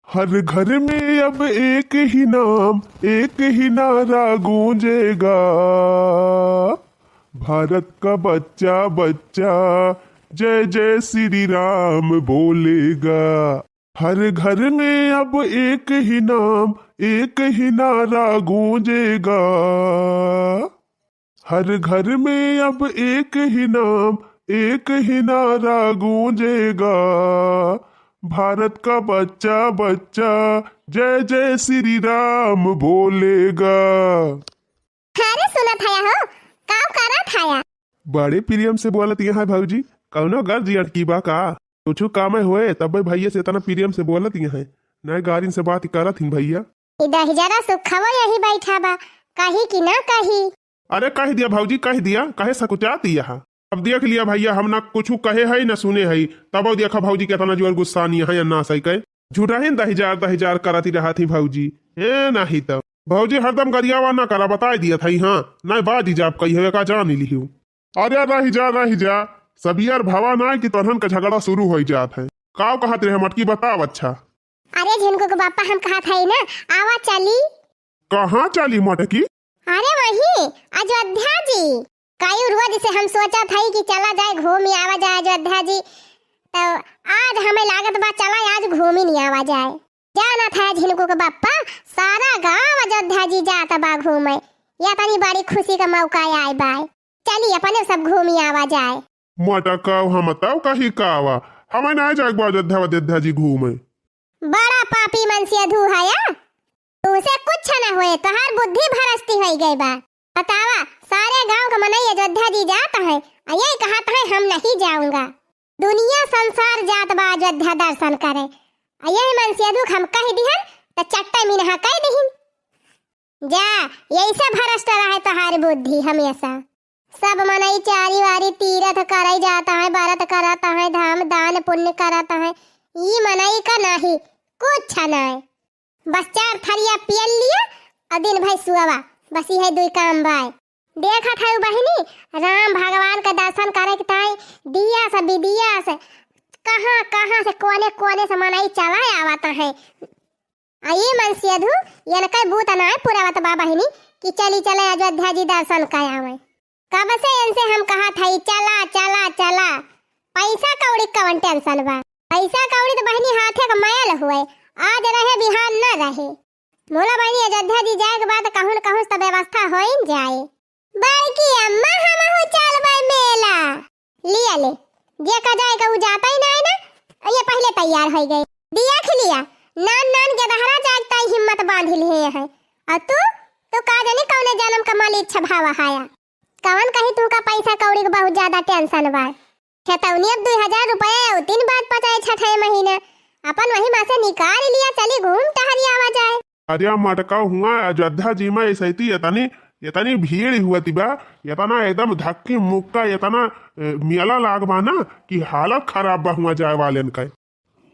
हर घर में अब एक ही नाम, एक ही नारा गूंजेगा, भारत का बच्चा बच्चा जय जय श्री राम बोलेगा। हर घर में अब एक ही नाम, एक ही नारा गूंजेगा, हर घर में अब एक ही नाम, एक ही नारा गूंजेगा, भारत का बच्चा बच्चा जय जय श्री राम बोलेगा। अरे सुना था हो काम करा था। बड़े प्रियम से बोलत यहाँ भाऊजी, कौनो घर जी अटकी बा का? कुछ काम हुए तब भैया से इतना प्रियम से बोलत यहाँ नए गाड़ी से बात करत ही भैया। इधर जरा सुखवा यही बैठा बा, कही कि ना कही। अरे कह दिया भाऊजी, कह दिया, कहे सकुचाती यहाँ। अब देख लिया भैया, हम ना कुछ कहे है न सुने है, तब देखा भाऊजी के इतना जोर गुस्सा नहीं है ना सही कहे झूठा ही दहिजार करती रहा थी भाऊजी। ए नहीं तो भाऊजी हरदम गरियावा ना करा, बता दिया था। हाँ नहीं बात जाप कही है का जान लिहू। अरे रही जा सब यार भवा ना कि तहन का झगड़ा शुरू हो जात है। काव कहत रहे मटकी बताओ। अच्छा अरे झिनको को बापा हम कहा था ना आवा चली। कहाँ चली मटकी? अरे वही अयोध्या जी कायू रोज से हम सोचा था कि चला जाए घूम ही आवा जाए अयोध्या जी, तो आज हमें लागत बा चला आज घूम ही नहीं आवा जाए। जाना था झिनको के बापा, सारा गांव अयोध्या जी जाता बा घूमे, या तनी बड़ी खुशी का मौका आए बा। चलिए अपने सब घूम ही आवा जाए। मटका हम बताओ कही कावा हमें ना जाए अयोध्या जी घूमे। बड़ा पापी मन से अधू है या? तुझसे कुछ न हुए, तोहार बुद्धि भरस्ती हो गई बा। बतावा सारे गांव का मनई अयोध्या जी जाता है, यही कहता है हम नहीं जाऊंगा। दुनिया संसार जात बा अयोध्या दर्शन करे, यही मन से दुख हम कह दिहन तो चट्टा मिनहा कह दिहन। जा यही से भ्रष्ट रहे तोहार बुद्धि हमेशा। सब मनई चारी वारी तीर्थ करे जाता है, व्रत कराता है, धाम दान पुण्य कराता है। ये मनई का नहीं कुछ नहीं, बस 4 थरिया पियल लिया और दिन भर सुआवा, बस ये दुई काम बाय। देखा था बहनी राम भगवान का दर्शन करे के ताई दिया से विदिया से कहाँ कहाँ से कोने कोने से मनई चला आवता है। ये मन से अधू ये न कई भूत ना पूरा बता बहनी कि चली चले अयोध्या जी दर्शन कर आवे। कब से इनसे हम कहा था चला चला चला, पैसा कौड़ी कवन टेंशन बा। पैसा कौड़ी तो बहनी हाथे का मैल हुए, आज रहे बिहान न रहे। मोला बहनी अयोध्या जी जाए के बाद कहूं न कहूं तो व्यवस्था हो ही जाए। बड़की अम्मा हम हो चल भाई मेला लिया ले, जे का जाए का जाता ही नहीं ना, ये पहले तैयार हो गए। दिया खिलिया नान नान के दहरा जागता हिम्मत बांध लिए है। और तू का जाने कौने जन्म का माल इच्छा भावा हाया, कवन कहीं तू का पैसा कौड़ी का बहुत ज्यादा टेंशन बा। खेतौनी अब 2000 रुपया और 3 बात पचाए 6 महीना अपन वही माँ से निकाल लिया, चली घूम टहरी आवा जाए। अरे मटका हुआ अयोध्या जी में ऐसी इतनी भीड़ हुआ थी बा, इतना एकदम धक्की मुक्का इतना मेला लागबा ना कि हालत खराब बा हुआ जाए वाले का।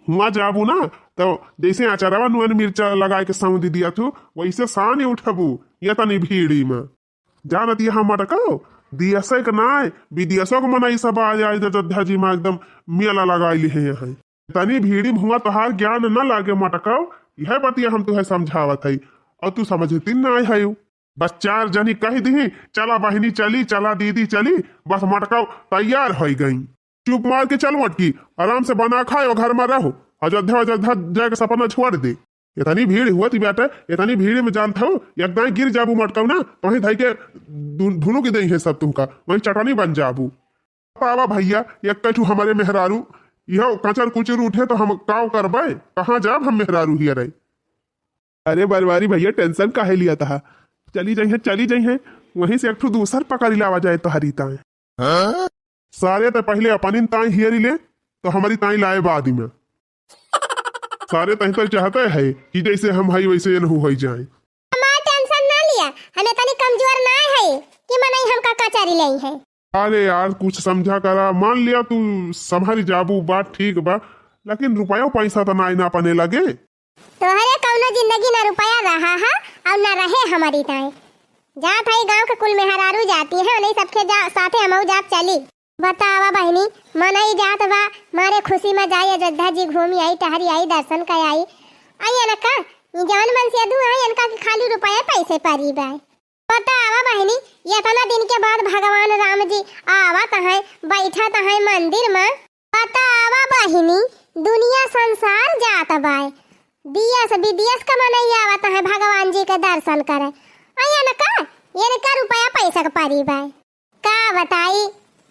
हुआ जाबू ना तो जैसे अचारवा नुन मिर्चा लगाए के सऊदी दिया तू वैसे सानी उठबू इतनी भीड़ी में। जानत यहाँ मटका दियसे के ना विदेशों के मनई सब आ जाए अयोध्या जी में एकदम मेला लगाई ली है। यहाँ तनी भीड़ी भुआ तोहार ज्ञान न लागे मटका, यह बतिया हम तुहे समझावत है और तू समझती न है। बस 4 जनी कह दी चला बहनी चली, चला दीदी चली, बस मटका तैयार हो गई। चुप मार के चल मटकी, आराम से बना खाए और घर में रहो, अयोध्या जाके सपना छोड़ दे। इतनी भीड़ हुआ थी बेटा, इतनी भीड़ में जानता हूँ एकदम गिर जाबू मटका ना, वहीं धई के धुनु की दही है सब तुमका, वहीं चटनी बन जाबू। पावा भैया एक कठू हमारे मेहरारू यह कचर कुचर उठे तो हम काव करबे, कहाँ जाब हम मेहरारू हिया रहे। अरे बरवारी भैया टेंशन काहे लिया था, चली जाइए वहीं से एक ठू दूसर पकड़ लावा जाए तो हरी ताए। सारे तो पहले अपनी ताई हियरी ले तो हमारी ताई लाए बाद में। सारे तही तो चाहते है कि जैसे हम है वैसे न हो जाए। हमारा टेंशन ना लिया, हमें तनी कमजोर ना है कि मनई हमका कचरी लई है। अरे यार कुछ समझा करा, मान लिया तू संभारी जाबू बात ठीक बा, लेकिन रुपया पैसा तो ना पने लगे। तोहरे कौनो जिंदगी ना रुपया रहा है और ना रहे हमारी ताई। जा भाई गांव के कुल मेहरारू जाती है, नहीं सबके साथे हम जात चली। बतावा बहनी मनई जात बा मारे खुशी में जाई अयोध्या जी घूमी आई टहरी आई दर्शन कर आई, आइए ना का ये जवन मन से अधू है इनका के खाली रुपया पैसे पारी बाय पता आवा बहनी ये इतना दिन के बाद भगवान राम जी आवत है बैठत है मंदिर में पता आवा बहनी दुनिया संसार जात बाय दियस विदेश का मनई आवत है भगवान जी के दर्शन करे आइए ना का इनका रुपया पैसा का पारी बाय का बताई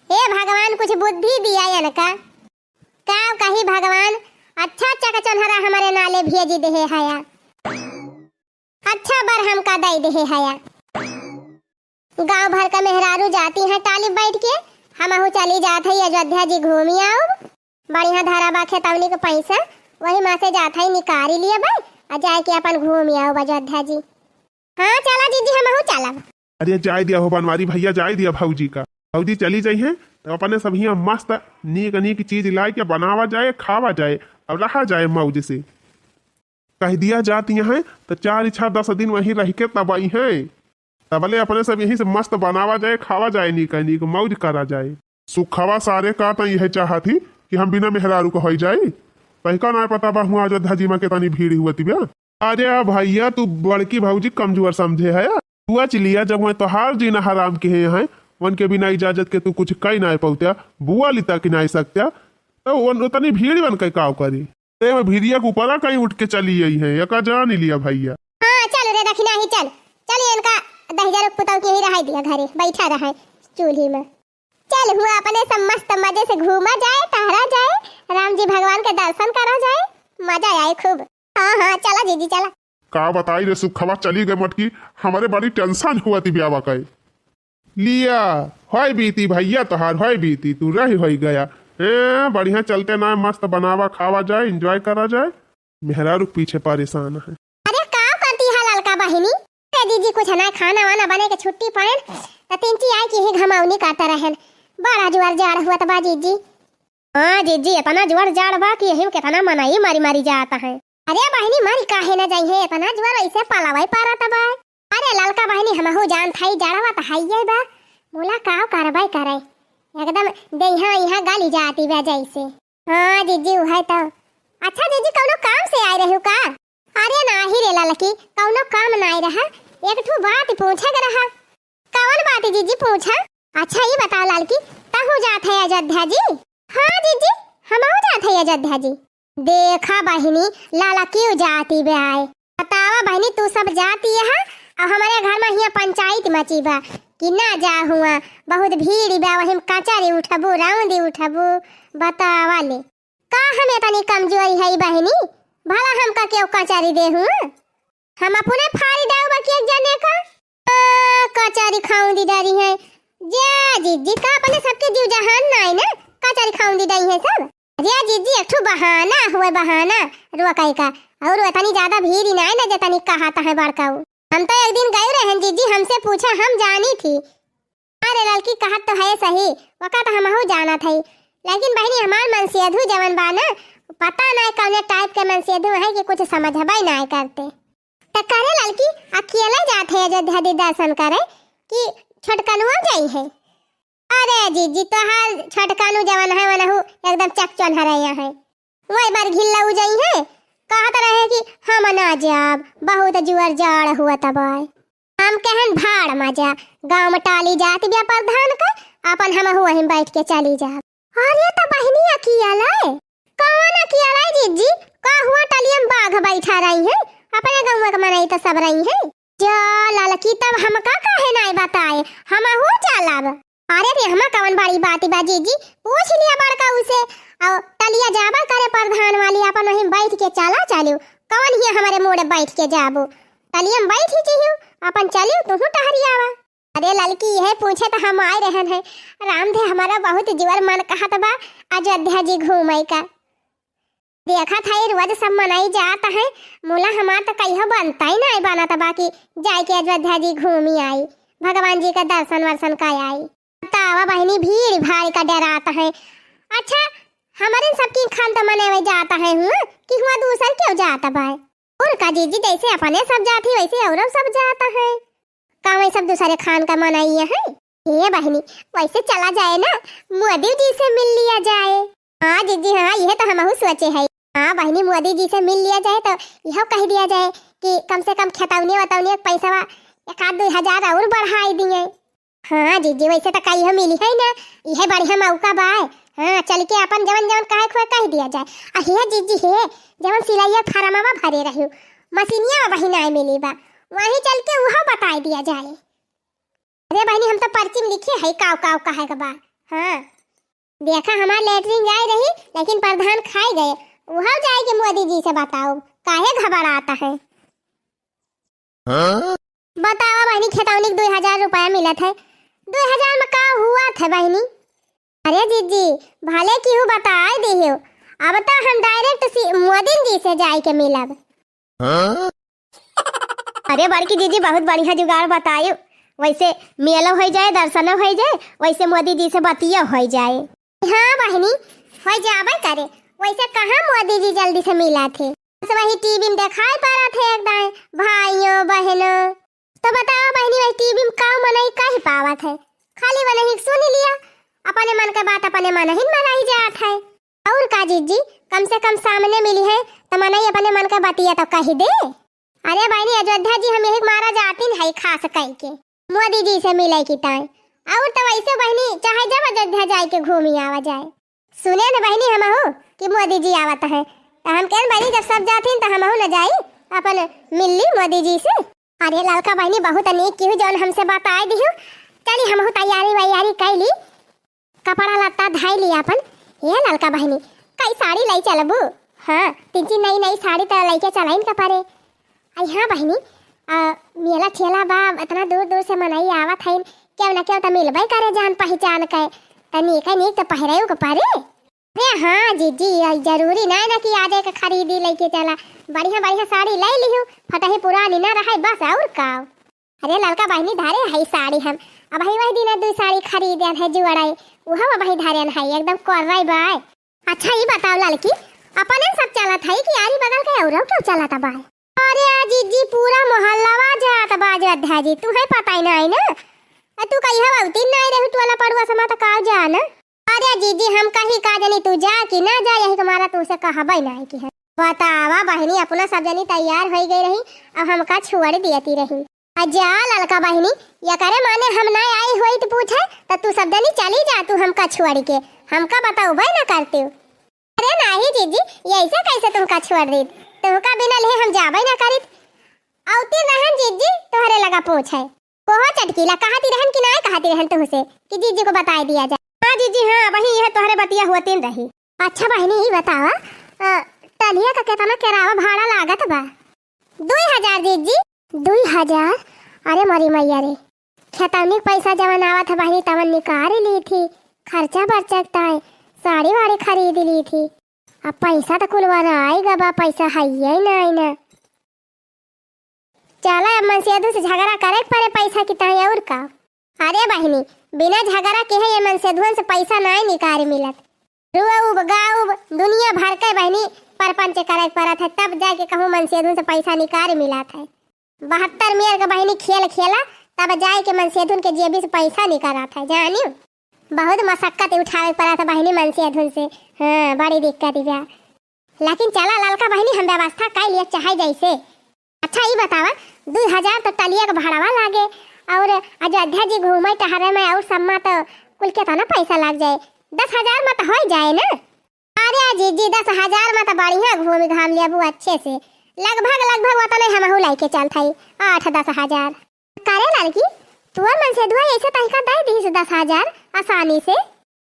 हे भगवान कुछ बुद्धि दिया इनका का कही भगवान अच्छा अच्छा का चन्हरा हमारे नाले भेज दे हया अच्छा बर हमका दे दे हया गांव भर का मेहरारू जाती हैं टाली बैठ के हमहू चली जात है अयोध्या जी घूमी आओ बढ़िया धारा बा खेतौनी के पैसा वही माँ से जात है निकारी लिए भाई और जाए के अपन घूमी आओ अयोध्या जी। हाँ चला जीजी हमहू चला। अरे जाए दिया हो बनवारी भैया जाए दिया भौजी का भौजी चली जाई है तो अपने सब यहाँ मस्त नीक नीक चीज ला के बनावा जाए खावा जाए और रहा जाए मौज से कह दिया जाती है तो 4 इच्छा 10 दिन वहीं रह के तब आई है तबले अपने सब यहीं से मस्त बनावा जाए खावा जाए नीक नीक मौज करा जाए सुखवा सारे का तो यह चाह थी कि हम बिना मेहरारू को हो जाए तहका ना पता बा हुआ अयोध्या जी में कितनी भीड़ हुआ थी ब्या अरे भैया तू बड़की भौजी कमजोर समझे है हुआ चलिया जब वह तोहार जीना हराम के हैं वन के बिना इजाजत के तू कुछ कही ना पौत्या बुआ लिता कि ना सकत्या तो उतनी भीड़ बन के काव करी भीड़िया के ऊपर कहीं उठ के चली आई है या जान ही लिया भैया। हाँ चल रे दक्षिणा ही चल चलिए इनका दहिजर पुतौ के ही रह दिया घरे बैठा रहा चूल्ही में चल हुआ अपने सब मस्त मजे से घूमा जाए टहरा जाए राम जी भगवान के दर्शन करा जाए मजा आए खूब। हाँ हाँ चला जीजी चला। का बताई रे सुखवा चली गई मटकी हमारे बड़ी टेंशन हुआ थी ब्याह का लिया होय बीती भैया तोहार होय बीती तू रही हो गया बढ़िया चलते ना मस्त बनावा खावा जाए एंजॉय करा जाए मेहरारू पीछे परेशान है। अरे का करती है ललका बहिनी दीदी कुछ ना खाना वाना बने के छुट्टी पाए तो तीन आई की ही घमावनी काटा रहन बड़ा जुआर जाड़ हुआ तो बा जीजी। हाँ जीजी इतना जुआर जाड़ बा कि यही कितना मनाई मारी मारी जाता है। अरे बहिनी मारी काहे ना जाई है इतना जुआर ऐसे पालावाई पारा तब अरे ललका बहिनी हमहू जान थाई जाड़वा तो हाइये बा बोला काव कारवाई करे एकदम देहा यहाँ गाली जाती बा जैसे। हाँ जीजी है तो अच्छा जीजी कौनो काम से आए रहू का अरे नाही रे ललकी कौनो काम ना रहा एक ठू बात पूछे के रहा कौन बात जीजी पूछा। अच्छा ये बताओ ललकी तहू जात है अयोध्या जी। हाँ जीजी हमहू जात है अयोध्या जी। देखा बहिनी लाला क्यों जाती बे आए बतावा बहिनी तू सब जाती है और हमारे घर में यहाँ पंचायत मची बा कि ना जा हुआ बहुत भीड़ बा वही कचरी उठबू राउंडी उठबू बतावा ले का हमें तनी कमजोरी है बहिनी भला हमका क्यों कचरी दे हूँ हम अपने फारी डाउ बाकी एक जने का कचरी खाऊं दी डरी है जा जीजी का अपने सबके जीव जहान ना है ना कचरी खाऊं दी डरी है सब। अरे जीजी एक ठू बहाना हुए बहाना रुआ कहीं का और तनी ज्यादा भीड़ ही ना है ना जतनी कहा है बड़काऊ हम तो एक दिन गए रहे जीजी हमसे पूछा हम जानी थी। अरे लड़की कहत तो है सही वक़्त हमहू जाना थी लेकिन बहनी हमार मनसियधु जवन बा ना पता ना कौन टाइप के मनसियधु है कि कुछ समझबे ना करते तो करे लड़की अकेले जाते है अयोध्या दी दर्शन करे कि छोटकनुआ जाई है। अरे जीजी तो हर छोटकनु जवन है वनहु एकदम चकचन हरैया है वही बार घिल्ला जाई है कहत रहे कि हम ना जाब बहुत जुआर जाड़ हुआ तब हम कहन भाड़ मजा गांव में टाली जाती बिया प्रधान का अपन हम वहीं बैठ के चली जाब। अरे तो बहनी अकेला है कौन अकेला है जीजी का हुआ टालियम बाघ बैठा रही है अपने गांव में मनाई तो सब रही है जा ललकी तब हम का काहे ना बताए हम हो चलब। अरे रे हम कौन बड़ी बात बा जीजी पूछ लिया बड़का उसे और टलिया जाबा करे प्रधान वाली अपन वहीं बैठ के चला चलियो कौन ही हमारे मोड़े बैठ के जाबो टलियम बैठ ही चाहिए अपन चलियो तू टहरियावा। अरे लड़की यह पूछे तो हम आए रहन है राम दे हमारा बहुत जीवर मन कहत बा अयोध्या जी घूमे का देखा था ये रोज सब मनाई जाता है मोला हमार तो कहियो बनता ही नहीं बना था बाकी जाए के अयोध्या जी घूमी आई भगवान जी का दर्शन वर्शन का आई तावा बहनी भीड़ भाड़ का डराता है। अच्छा हमारे सबकी खान तो मने जाता है हुआ कि हुआ दूसर क्यों जाता भाई और का जीजी जैसे अपने सब जाती वैसे और सब जाता है का सब दूसरे खान का मनाई है ये बहनी वैसे चला जाए ना मोदी जी से मिल लिया जाए। हाँ जीजी हाँ यह तो हम सोचे है हाँ बहनी, मोदी जी से मिल लिया जाए तो यह कह दिया जाए कि कम से कम खेतौनी वतौनी पैसा 1-2 हजार और बढ़ाई दिए। हाँ जीजी, वैसे तो कहीं मिली है ना, यह बढ़िया मौका बा। हाँ चल के अपन जवन जवन कहे खोए कह दिया जाए। हे जीजी हे, जवन सिलाइया फार्मवा भरे रही मशीनिया बहिना मिली बा, वहीं चल के वह बता दिया जाए। अरे बहनी, हम तो पर्ची में लिखे है काव काव कहे के बा। हाँ देखा, हमार लेटरिन जाए रही लेकिन प्रधान खाए गए, वह जाएगी मोदी जी से बताओ काहे घबराता है। बताओ बहनी, खेतौनी 2 हजार रुपया मिला था, 2 हजार में का हुआ था बहनी? अरे जीजी भले क्यों बताए दियो, अब तो हम डायरेक्ट मोदी जी से जाए के मिलब। अरे बड़की जीजी बहुत बढ़िया जुगाड़ बतायो, वैसे मेलो हो जाए दर्शनो हो जाए, वैसे मोदी जी से बतियो हो जाए। हाँ बहनी हो जावे करे, वैसे कहाँ मोदी जी जल्दी से मिला थे, बस वही टीवी में दिखाई पा रहा थे एकदम भाइयों बहनों। तो बताओ बहनी, वही टीवी में काऊ मनई कहीं पावा थे, खाली वाला ही सुन लिया, अपने मन का बात अपने मन ही में रह जात है। और का जीजी, कम से कम सामने मिली है तो मनई अपने मन का बतिया तो कही दे। अरे बहनी, अयोध्या जी हम यही मारा जाती है खास कह के मोदी जी से मिले की ताई, और तो वैसे बहनी चाहे जब अयोध्या जाए के घूमी आवा जाए। सुने न बहनी हम हो कि मोदी जी आवत है, तो हम कह बहनी जब सब जाती तो हम न जाई अपन मिलली मोदी जी से। अरे लड़का बहनी बहुत अनेक क्यों जौन हमसे बताए दी, चली हम तैयारी वैयारी कैली, कपड़ा लत्ता धाई लिया अपन। ये लड़का बहनी कई साड़ी लाई चलबू? हाँ 3 नई साड़ी तो लेके चलाइन कपड़े। आई हाँ बहनी, मेला ठेला बा, इतना दूर दूर से मनई आवत है, क्यों न क्यों तो मिलबे करे जान पहचान के, तनिक तो पहरे के पारे। अरे हाँ जीजी, जरूरी नहीं ना कि आज एक खरीदी लेके चला, बढ़िया बढ़िया साड़ी ले लियो, फटही पुरानी ना रहे बस और का। अरे लड़का बहनी धारे है साड़ी, हम अब वही दिन 2 साड़ी खरीदे है जुड़ाई, वह वही धारे है एकदम कर रही बाय। अच्छा ये बताओ लड़की, अपने सब चलत है कि आरी बगल के और क्यों चलता बाय? अरे जीजी पूरा मोहल्ला जात बाज अध्या जी, तुम्हें पता ही नहीं ना, तू कहीं हवती नहीं रही तू वाला पड़ुआ समा तो का जा ना। अरे जीजी हम कहीं का जानी तू जा कि ना जा, यही तुम्हारा तुमसे कहबे नहीं कि है। बतावा बहनी, अपना सब जनी तैयार हो गई रही, अब हमका छुड़ देती रही। जा लड़का बहनी, ये करे माने हम ना आई हुई तो पूछे तो तू सब जनी चली जा, तू हमका छुड़ के हमका बताओ भाई ना करते हो। अरे नहीं जीजी, ये ऐसे कैसे तुमका छोड़ दी, तुमका बिना ले हम जाबे ना करित। औती रहन जीजी तोहरे लगा पूछे कोहो चटकीला कहती रहन कि नहीं कहती रहन तुमसे कि जीजी को बता दिया जाए। हाँ जीजी हाँ, वही यह तोहरे बतिया हुआ तीन रही। अच्छा बहनी ये बतावा, टलिया का कितना किराया भाड़ा लागत बा? 2000 जीजी। 2000? अरे मरी मैया रे, खेतौनी पैसा जवन आवत है बहनी तवन निकाल ली थी, खर्चा बरचकता है, साड़ी वाड़ी खरीद ली थी, अब पैसा तो कुल वाला आएगा बा, पैसा है ही नहीं ना। चला अब मनसेदू से झगड़ा करे पड़े पैसा की ताई और का। अरे बहनी बिना झगड़ा के है ये मनसेदुअन से पैसा नहीं निकाल मिलत, रुआब गाउब दुनिया भर के बहनी परपंच करे पड़त है, तब जाके कहूँ मनसेदुअन से पैसा निकाल मिलत है। 72 मेर का बहनी खेल खेला तब जाए के मनसेदुअन के जेबी से पैसा निकालत है, जानियो बहुत मशक्कत उठावे पड़ा था बहनी मनसेदुअन से। हाँ बड़ी दिक्कत है, लेकिन चला ललका बहनी हम व्यवस्था कर लिया चाहे जैसे। अच्छा ये बतावा, 2000 तो टलिया का भाड़ावा लागे, और अयोध्या जी घूमे टहरे में और सम्मा तो कुल के तो ना पैसा लग जाए, 10,000 में तो हो जाए ना। अरे जीजी 10,000 में तो बढ़िया घूम घाम लिया वो अच्छे से, लगभग वो तो नहीं हम लेके चलता है 8-10 हजार। करे लड़की तू मन से दुआ ऐसे तरीका दे दी 10,000 आसानी से।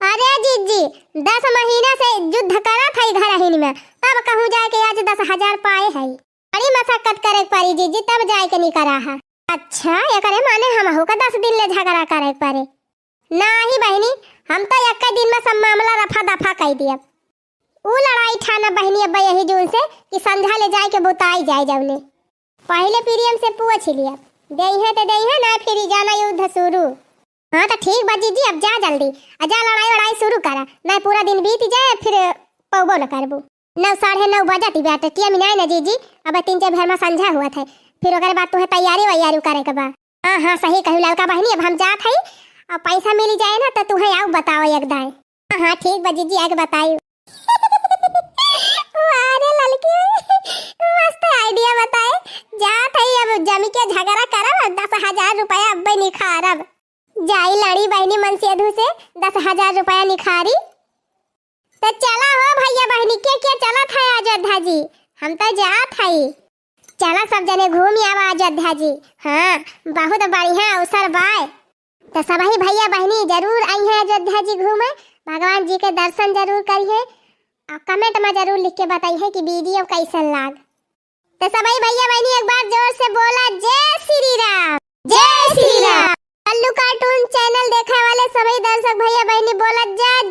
अरे जीजी 10 महीना से युद्ध करा था घर ही में, तब कहूँ जाए के आज 10,000 पाए है, बड़ी मशक्कत करे पड़ी जीजी तब जाए के नहीं करा है। अच्छा ये करे माने हम हो का 10 दिन ले झगड़ा करे पड़े? नहीं बहनी हम तो एक दिन में सब मामला रफा दफा कर दिया, वो लड़ाई ठाना बहनी अब यही जून से कि संझा ले जाए के बुताई जाए जवने। पहले प्रियम से पूछ लिया दई है तो दई है ना, फिर जाना युद्ध शुरू। हाँ तो ठीक बा जीजी अब जा जल्दी, जा लड़ाई शुरू करा, नहीं पूरा दिन बीत जाए फिर पौबो न करबू। 9 साढ़े 9 बजती बेटा टिया मिनाए ना जीजी, अब 3-4 भर में संझा हुआ था, फिर ओकर बाद तुम्हें तैयारी वैयारी करे के बा। हाँ हाँ सही कहू लड़का बहनी, अब हम जात है, अब पैसा मिल जाए ना तो तुम्हें आओ बताओ एकदम। हाँ हाँ ठीक बा जीजी आके बताइयो। अरे लड़की मस्त आइडिया बताए। जात है अब जमी के झगड़ा करब 10,000 रुपया अब निखारब। जाई लड़ी बहनी मनसेधु से 10,000 रुपया निखारी। तो चला हो भैया बहनी के चलत है अयोध्या जी, हम तो जात हई। चला सब जने घूम आवा अयोध्या जी। हाँ बहुत बढ़िया अवसर बाय। तो सभी भैया बहनी जरूर आई है अयोध्या जी घूमे, भगवान जी के दर्शन जरूर करिए और कमेंट में जरूर लिख के बताइए कि वीडियो कैसन लाग। तो सभी भैया बहनी एक बार जोर से बोला जय श्री राम, जय श्री राम। कल्लू कार्टून चैनल देखने वाले सभी दर्शक भैया बहनी बोला जय